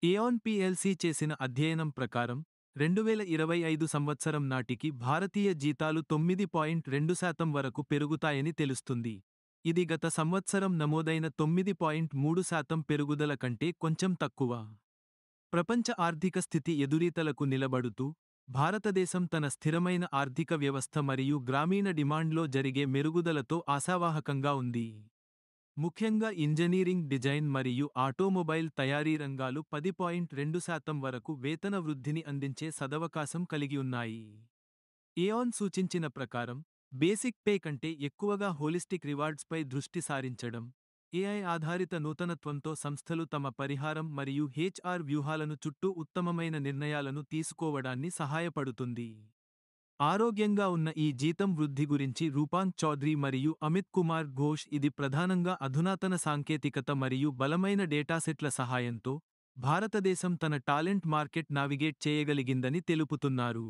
ఏఆన్ PLC చేసిన అధ్యయనం ప్రకారం 2025 సంవత్సరం నాటికి భారతీయ జీతాలు 9.2% వరకు పెరుగుతాయని తెలుస్తుంది. ఇది గత సంవత్సరం నమోదైన 9.3% పెరుగుదల కంటే కొంచెం తక్కువ. ప్రపంచ ఆర్థిక స్థితి ఎదురీతలకు నిలబడుతూ, భారతదేశం తన స్థిరమైన ఆర్థిక వ్యవస్థ మరియు గ్రామీణ డిమాండ్లో జరిగే మెరుగుదలతో ఆశావాహకంగా ఉంది. ముఖ్యంగా ఇంజనీరింగ్, డిజైన్ మరియు ఆటోమొబైల్ తయారీ రంగాలు 10.2% వరకు వేతన వృద్ధిని అందించే సదవకాశం కలిగి ఉన్నాయి. ఏఆన్ సూచించిన ప్రకారం, బేసిక్ పే కంటే ఎక్కువగా హోలిస్టిక్ రివార్డ్స్పై దృష్టి సారించడం, ఏఐ ఆధారిత నూతనత్వంతో సంస్థలు తమ పరిహారం మరియు హెచ్ఆర్ వ్యూహాలను చుట్టూ ఉత్తమమైన నిర్ణయాలను తీసుకోవడాన్ని సహాయపడుతుంది. ఆరోగ్యంగా ఉన్న ఈ జీతం వృద్ధి గురించి రూపాంగ్ చౌధరీ మరియు అమిత్ కుమార్ ఘోష్ ఇది ప్రధానంగా అధునాతన సాంకేతికత మరియు బలమైన డేటాసెట్ల సహాయంతో, భారతదేశం తన టాలెంట్ మార్కెట్ నావిగేట్ చేయగలిగిందని తెలుపుతున్నారు.